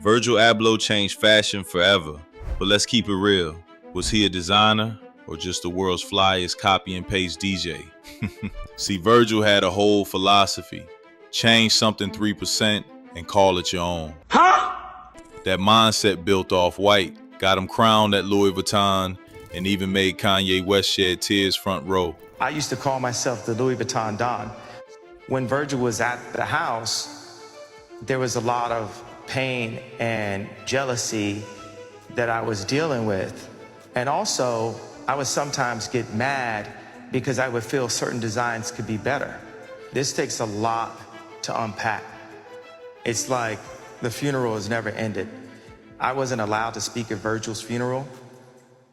Virgil Abloh changed fashion forever, but let's keep it real. Was he a designer or just the world's flyest copy and paste DJ? See, Virgil had a whole philosophy. Change something 3% and call it your own. Huh? That mindset built Off-White, got him crowned at Louis Vuitton, and even made Kanye West shed tears front row. I used to call myself the Louis Vuitton Don. When Virgil was at the house, there was a lot of pain and jealousy that I was dealing with. And also, I would sometimes get mad because I would feel certain designs could be better. This takes a lot to unpack. It's like the funeral has never ended. I wasn't allowed to speak at Virgil's funeral.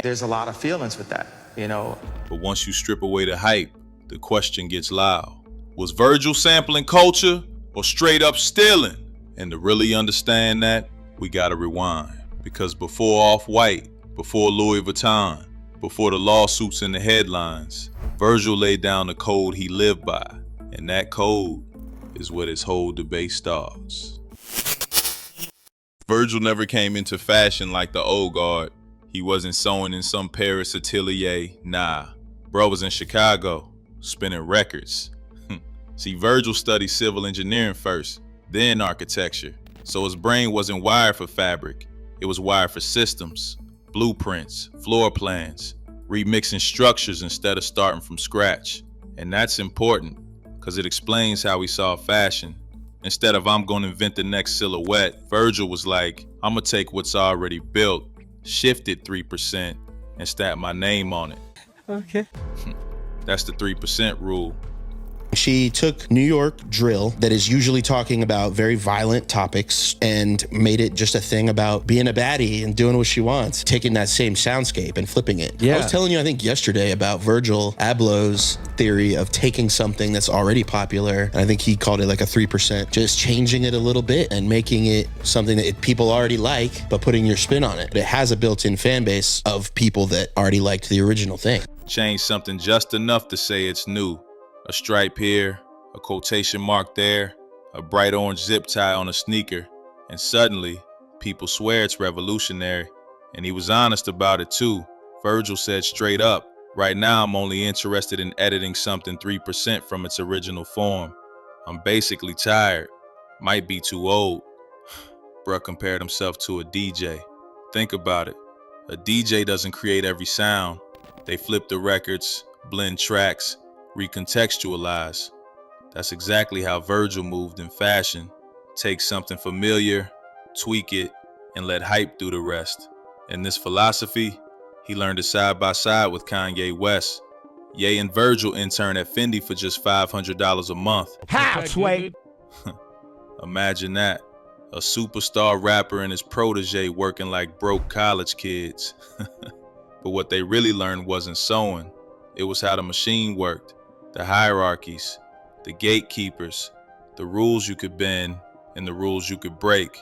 There's a lot of feelings with that, you know. But once you strip away the hype, the question gets loud. Was Virgil sampling culture or straight up stealing? And to really understand that, we gotta rewind. Because before Off-White, before Louis Vuitton, before the lawsuits and the headlines, Virgil laid down the code he lived by. And that code is where this whole debate starts. Virgil never came into fashion like the old guard. He wasn't sewing in some Paris atelier, nah. Bro was in Chicago, spinning records. See, Virgil studied civil engineering first, then architecture. So his brain wasn't wired for fabric. It was wired for systems, blueprints, floor plans, remixing structures instead of starting from scratch. And that's important because it explains how he saw fashion. Instead of I'm gonna invent the next silhouette, Virgil was like, I'm gonna take what's already built, shift it 3%, and stamp my name on it. Okay. That's the 3% rule. She took New York drill that is usually talking about very violent topics and made it just a thing about being a baddie and doing what she wants, taking that same soundscape and flipping it. Yeah. I was telling you, I think yesterday about Virgil Abloh's theory of taking something that's already popular, and I think he called it like a 3%, just changing it a little bit and making it something that people already like, but putting your spin on it. It has a built-in fan base of people that already liked the original thing. Change something just enough to say it's new. A stripe here, a quotation mark there, a bright orange zip tie on a sneaker, and suddenly, people swear it's revolutionary. And he was honest about it too. Virgil said straight up, right now I'm only interested in editing something 3% from its original form. I'm basically tired, might be too old. Bruh compared himself to a DJ. Think about it, a DJ doesn't create every sound. They flip the records, blend tracks, recontextualize. That's exactly how Virgil moved in fashion. Take something familiar, tweak it, and let hype do the rest. And this philosophy, he learned it side by side with Kanye West. Ye and Virgil interned at Fendi for just $500 a month. How, Sway? Imagine that. A superstar rapper and his protege working like broke college kids. But what they really learned wasn't sewing. It was how the machine worked. The hierarchies, the gatekeepers, the rules you could bend and the rules you could break.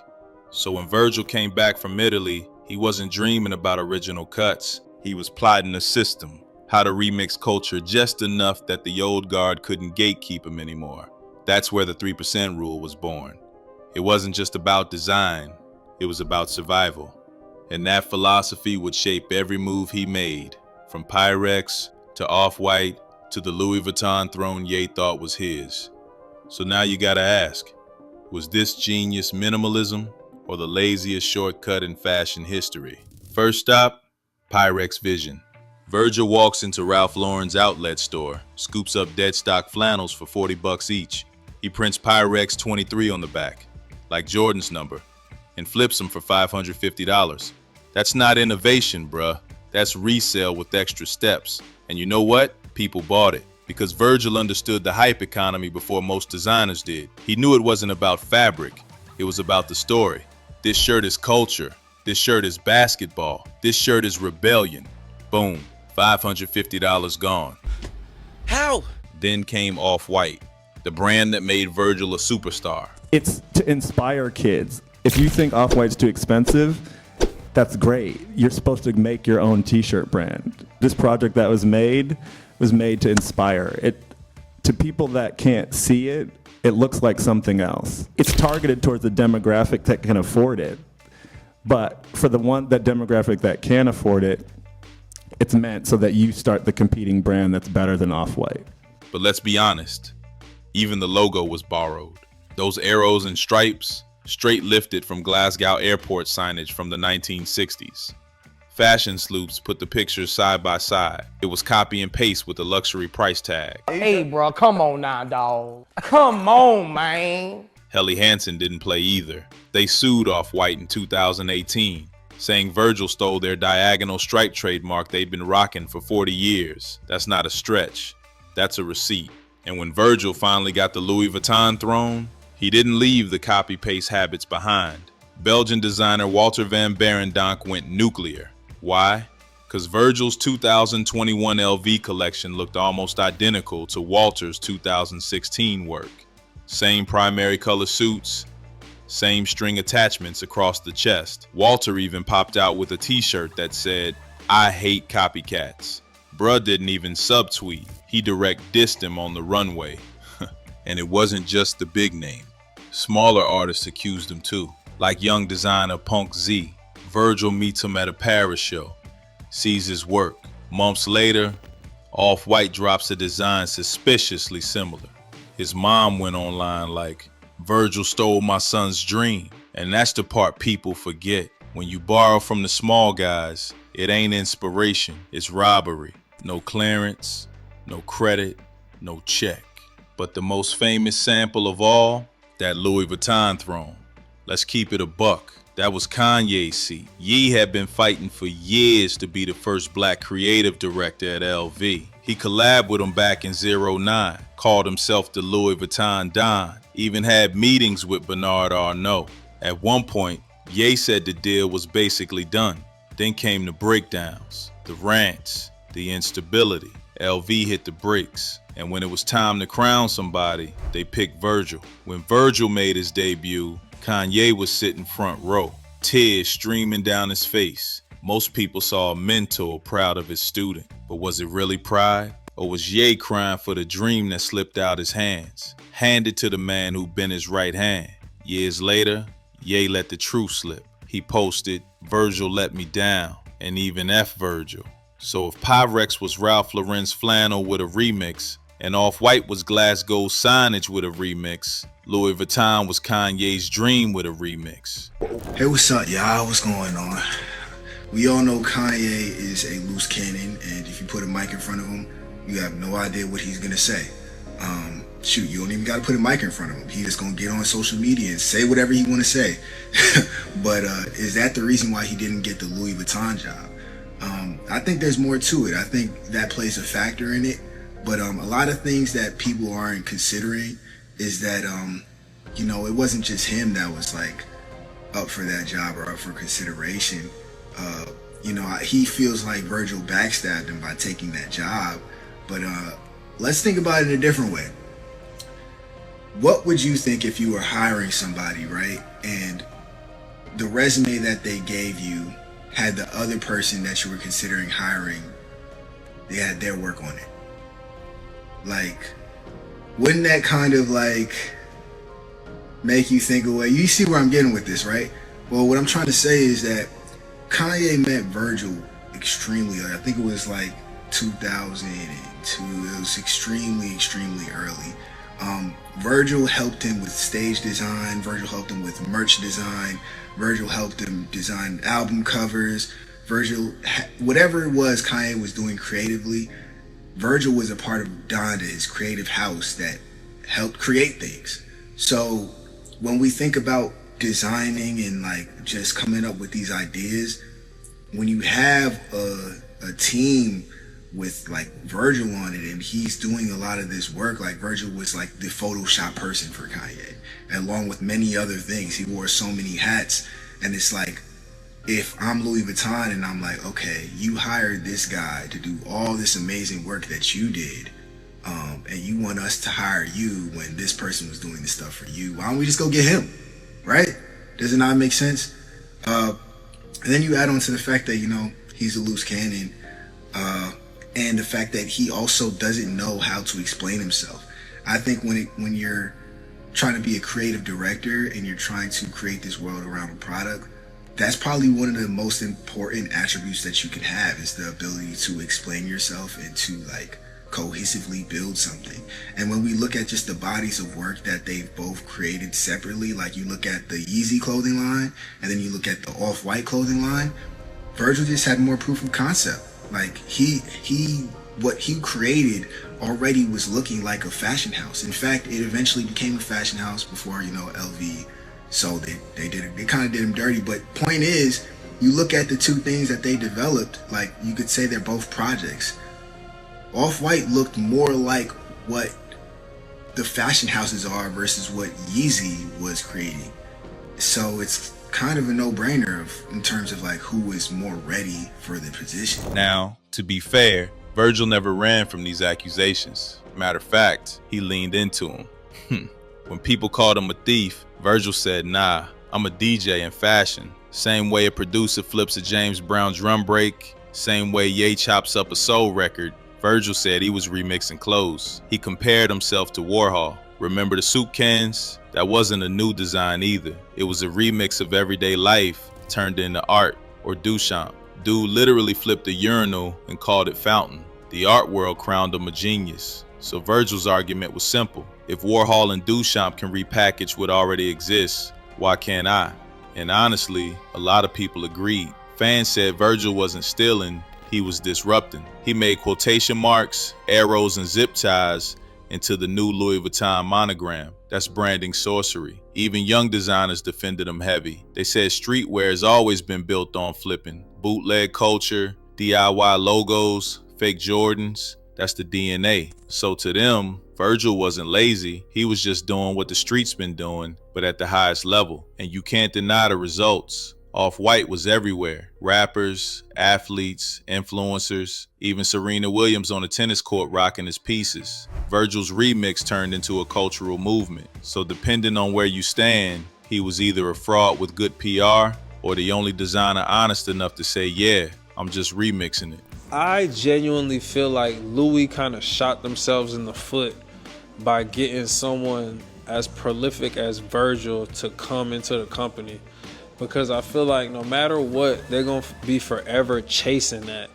So when Virgil came back from Italy, he wasn't dreaming about original cuts. He was plotting a system, how to remix culture just enough that the old guard couldn't gatekeep him anymore. That's where the 3% rule was born. It wasn't just about design, it was about survival. And that philosophy would shape every move he made, from Pyrex to Off-White, to the Louis Vuitton throne Ye thought was his. So now you gotta ask, was this genius minimalism or the laziest shortcut in fashion history? First stop, Pyrex Vision. Virgil walks into Ralph Lauren's outlet store, scoops up dead stock flannels for $40 each. He prints Pyrex 23 on the back, like Jordan's number, and flips them for $550. That's not innovation, bruh. That's resale with extra steps. And you know what? People bought it because Virgil understood the hype economy before most designers did. He knew it wasn't about fabric. It was about the story. This shirt is culture. This shirt is basketball. This shirt is rebellion. Boom, $550 gone. How? Then came Off-White, the brand that made Virgil a superstar. It's to inspire kids. If you think Off-White's too expensive, that's great. You're supposed to make your own t-shirt brand. This project that was made to inspire. It to people that can't see it, it looks like something else. It's targeted towards the demographic that can afford it. But for that demographic that can afford it, it's meant so that you start the competing brand that's better than Off-White. But let's be honest, even the logo was borrowed. Those arrows and stripes, straight lifted from Glasgow airport signage from the 1960s. Fashion sleuths put the pictures side by side. It was copy and paste with a luxury price tag. Hey, bro, come on now, dog. Come on, man. Helly Hansen didn't play either. They sued Off-White in 2018, saying Virgil stole their diagonal stripe trademark they'd been rocking for 40 years. That's not a stretch. That's a receipt. And when Virgil finally got the Louis Vuitton throne, he didn't leave the copy-paste habits behind. Belgian designer Walter van Barendonk went nuclear. Why? Because Virgil's 2021 LV collection looked almost identical to Walter's 2016 work. Same primary color suits, same string attachments across the chest. Walter even popped out with a t-shirt that said, "I hate copycats." Bruh didn't even subtweet. He direct dissed him on the runway. And it wasn't just the big name. Smaller artists accused him too, like young designer Punk Z. Virgil meets him at a Paris show, sees his work. Months later, Off-White drops a design suspiciously similar. His mom went online like, "Virgil stole my son's dream." And that's the part people forget. When you borrow from the small guys, it ain't inspiration, it's robbery. No clearance, no credit, no check. But the most famous sample of all, that Louis Vuitton throne. Let's keep it a buck. That was Kanye's seat. Ye had been fighting for years to be the first black creative director at LV. He collabed with him back in '09, called himself the Louis Vuitton Don, even had meetings with Bernard Arnault. At one point, Ye said the deal was basically done. Then came the breakdowns, the rants, the instability. LV hit the brakes. And when it was time to crown somebody, they picked Virgil. When Virgil made his debut, Kanye was sitting front row, tears streaming down his face. Most people saw a mentor proud of his student, but was it really pride? Or was Ye crying for the dream that slipped out his hands, handed to the man who'd been his right hand? Years later, Ye let the truth slip. He posted, "Virgil let me down," and even F Virgil. So if Pyrex was Ralph Lauren's flannel with a remix, and Off-White was Glasgow signage with a remix, Louis Vuitton was Kanye's dream with a remix. Hey, what's up, y'all? What's going on? We all know Kanye is a loose cannon, and if you put a mic in front of him, you have no idea what he's gonna say. Shoot, you don't even gotta put a mic in front of him. He just gonna get on social media and say whatever he wanna say. But is that the reason why he didn't get the Louis Vuitton job? I think there's more to it. I think that plays a factor in it. But a lot of things that people aren't considering is that, it wasn't just him that was like up for that job or up for consideration. He feels like Virgil backstabbed him by taking that job. But let's think about it in a different way. What would you think if you were hiring somebody, right? And the resume that they gave you had the other person that you were considering hiring, they had their work on it. Like, wouldn't that kind of like make you think away? You see where I'm getting with this, right? Well, what I'm trying to say is that Kanye met Virgil extremely early. I think it was like 2002. It was extremely early. Virgil helped him with stage design. Virgil helped him with merch design. Virgil helped him design album covers. Whatever it was Kanye was doing creatively, Virgil was a part of Donda, his creative house that helped create things. So when we think about designing and like just coming up with these ideas, when you have a team with like Virgil on it and he's doing a lot of this work, like Virgil was like the Photoshop person for Kanye, along with many other things. He wore so many hats, and it's like, if I'm Louis Vuitton and I'm like, okay, you hired this guy to do all this amazing work that you did, and you want us to hire you when this person was doing this stuff for you, why don't we just go get him, right? Does it not make sense? And then you add on to the fact that, he's a loose cannon, and the fact that he also doesn't know how to explain himself. I think when you're trying to be a creative director and you're trying to create this world around a product, That's probably one of the most important attributes that you can have, is the ability to explain yourself and to like cohesively build something. And when we look at just the bodies of work that they've both created separately, like you look at the Yeezy clothing line and then you look at the Off-White clothing line, Virgil just had more proof of concept. Like what he created already was looking like a fashion house. In fact, it eventually became a fashion house before, LV sold it. They kind of did him dirty. But point is, you look at the two things that they developed, like you could say they're both projects. Off-White looked more like what the fashion houses are versus what Yeezy was creating. So it's kind of a no-brainer in terms of like who is more ready for the position. Now, to be fair, Virgil never ran from these accusations. Matter of fact, he leaned into them. When people called him a thief, Virgil said, nah, I'm a DJ in fashion. Same way a producer flips a James Brown drum break, same way Ye chops up a soul record, Virgil said he was remixing clothes. He compared himself to Warhol. Remember the soup cans? That wasn't a new design either. It was a remix of everyday life turned into art, or Duchamp. Dude literally flipped a urinal and called it fountain. The art world crowned him a genius. So Virgil's argument was simple. If Warhol and Duchamp can repackage what already exists, why can't I? And honestly, a lot of people agreed. Fans said Virgil wasn't stealing, he was disrupting. He made quotation marks, arrows, and zip ties into the new Louis Vuitton monogram. That's branding sorcery. Even young designers defended him heavy. They said streetwear has always been built on flipping. Bootleg culture, DIY logos, fake Jordans, that's the DNA. So to them, Virgil wasn't lazy. He was just doing what the streets been doing, but at the highest level. And you can't deny the results. Off-White was everywhere. Rappers, athletes, influencers, even Serena Williams on the tennis court rocking his pieces. Virgil's remix turned into a cultural movement. So depending on where you stand, he was either a fraud with good PR or the only designer honest enough to say, yeah, I'm just remixing it. I genuinely feel like Louis kind of shot themselves in the foot by getting someone as prolific as Virgil to come into the company. Because I feel like no matter what, they're going to be forever chasing that.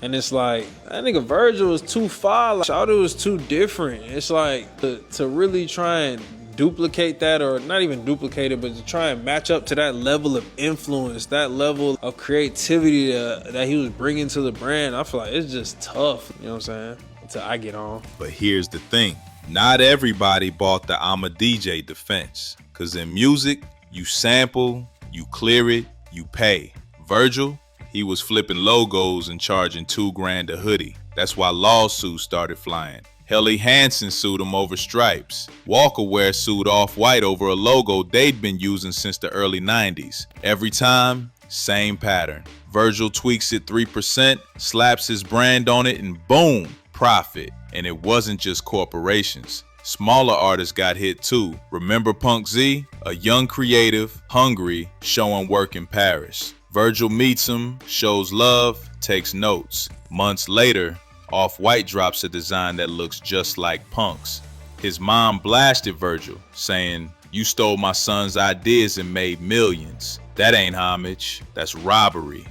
And it's like, that nigga Virgil was too far. Like, Shawty was too different. It's like, to really try and duplicate that, or not even duplicate it, but to try and match up to that level of influence, that level of creativity that he was bringing to the brand, I feel like it's just tough. You know what I'm saying? Until I get on. But here's the thing. Not everybody bought the I'm a DJ defense. Because in music, you sample, you clear it, you pay. Virgil, he was flipping logos and charging $2,000 a hoodie. That's why lawsuits started flying. Helly Hansen sued him over stripes. Walker Wear sued Off-White over a logo they'd been using since the early 90s. Every time, same pattern. Virgil tweaks it 3%, slaps his brand on it, and boom, profit. And it wasn't just corporations. Smaller artists got hit too. Remember Punk Z? A young creative, hungry, showing work in Paris. Virgil meets him, shows love, takes notes. Months later, Off-White drops a design that looks just like Punk's. His mom blasted Virgil, saying, "You stole my son's ideas and made millions. That ain't homage, that's robbery."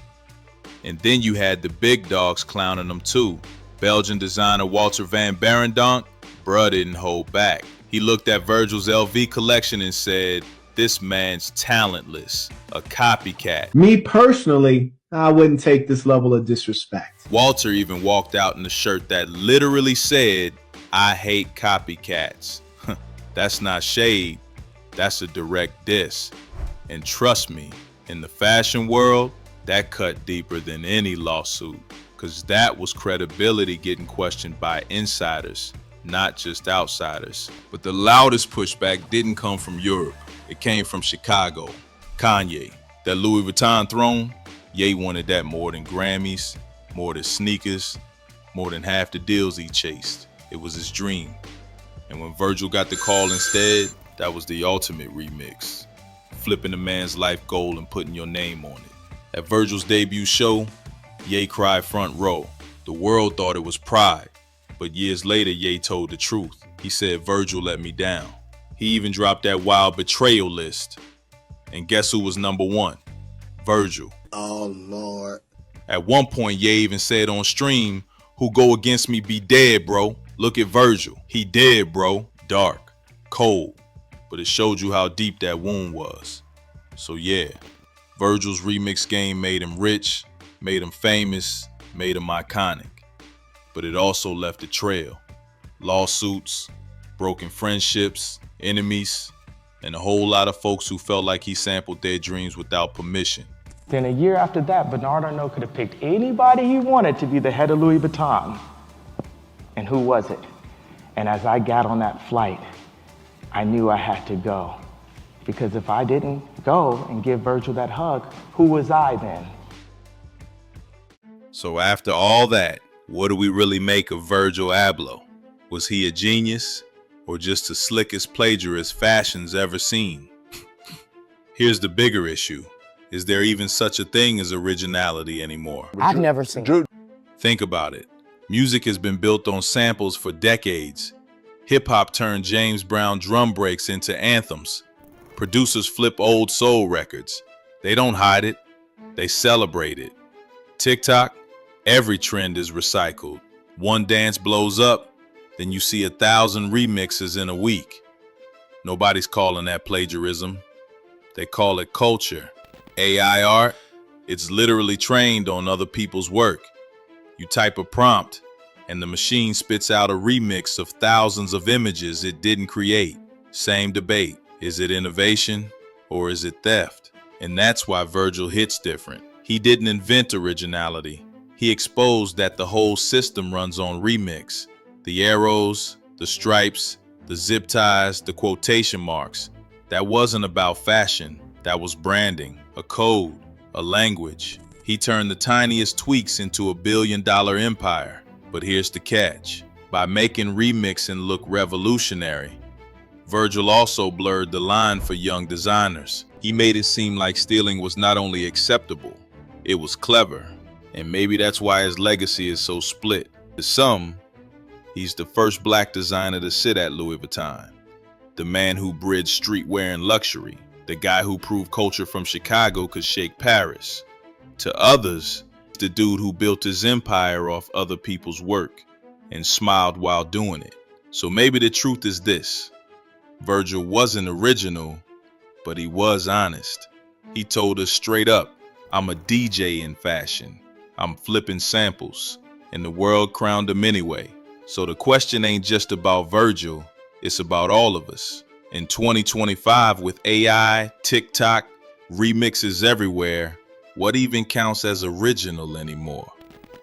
And then you had the big dogs clowning him too. Belgian designer Walter van Barendonk, bruh didn't hold back. He looked at Virgil's LV collection and said, "This man's talentless, a copycat." Me personally, I wouldn't take this level of disrespect. Walter even walked out in a shirt that literally said, "I hate copycats." That's not shade, that's a direct diss. And trust me, in the fashion world, that cut deeper than any lawsuit, because that was credibility getting questioned by insiders, not just outsiders. But the loudest pushback didn't come from Europe. It came from Chicago. Kanye, that Louis Vuitton throne, Ye wanted that more than Grammys, more than sneakers, more than half the deals he chased. It was his dream. And when Virgil got the call instead, that was the ultimate remix. Flipping a man's life goal and putting your name on it. At Virgil's debut show, Ye cried front row. The world thought it was pride. But years later, Ye told the truth. He said, "Virgil let me down." He even dropped that wild betrayal list. And guess who was number one? Virgil. Oh, Lord. At one point, Ye even said on stream, "Who go against me be dead, bro. Look at Virgil. He dead, bro. Dark, cold." But it showed you how deep that wound was. So yeah, Virgil's remix game made him rich, made him famous, made him iconic. But it also left a trail. Lawsuits, broken friendships, enemies, and a whole lot of folks who felt like he sampled their dreams without permission. Then a year after that, Bernard Arnault could have picked anybody he wanted to be the head of Louis Vuitton. And who was it? And as I got on that flight, I knew I had to go. Because if I didn't go and give Virgil that hug, who was I then? So after all that, what do we really make of Virgil Abloh? Was he a genius or just the slickest plagiarist fashion's ever seen? Here's the bigger issue. Is there even such a thing as originality anymore? I've never seen it. Think about it. Music has been built on samples for decades. Hip-hop turned James Brown drum breaks into anthems. Producers flip old soul records. They don't hide it, they celebrate it. TikTok, every trend is recycled. One dance blows up, then you see 1,000 remixes in a week. Nobody's calling that plagiarism. They call it culture. AI art, it's literally trained on other people's work. You type a prompt, and the machine spits out a remix of thousands of images it didn't create. Same debate. Is it innovation or is it theft? And that's why Virgil hits different. He didn't invent originality. He exposed that the whole system runs on remix. The arrows, the stripes, the zip ties, the quotation marks. That wasn't about fashion. That was branding, a code, a language. He turned the tiniest tweaks into a billion-dollar empire. But here's the catch. By making remixing look revolutionary, Virgil also blurred the line for young designers. He made it seem like stealing was not only acceptable, it was clever. And maybe that's why his legacy is so split. To some, he's the first black designer to sit at Louis Vuitton, the man who bridged streetwear and luxury, the guy who proved culture from Chicago could shake Paris. To others, the dude who built his empire off other people's work and smiled while doing it. So maybe the truth is this. Virgil wasn't original, but he was honest. He told us straight up, I'm a DJ in fashion. I'm flipping samples, and the world crowned him anyway. So the question ain't just about Virgil, it's about all of us. In 2025, with AI, TikTok, remixes everywhere, what even counts as original anymore?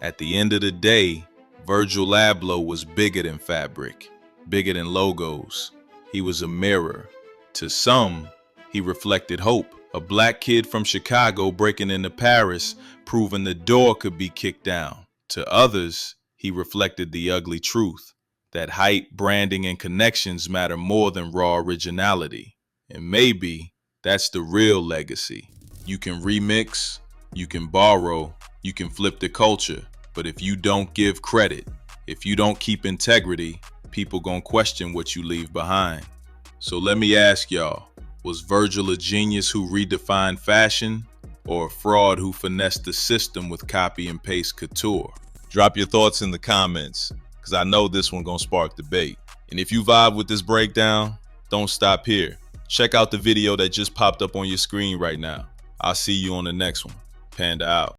At the end of the day, Virgil Abloh was bigger than fabric, bigger than logos. He was a mirror. To some, he reflected hope. A black kid from Chicago breaking into Paris, proving the door could be kicked down. To others, he reflected the ugly truth, that height, branding, and connections matter more than raw originality. And maybe that's the real legacy. You can remix, you can borrow, you can flip the culture, but if you don't give credit, if you don't keep integrity, people gonna question what you leave behind. So let me ask y'all, was Virgil a genius who redefined fashion, or a fraud who finessed the system with copy and paste couture? Drop your thoughts in the comments, because I know this one gonna spark debate. And if you vibe with this breakdown, don't stop here. Check out the video that just popped up on your screen right now. I'll see you on the next one. Panda out.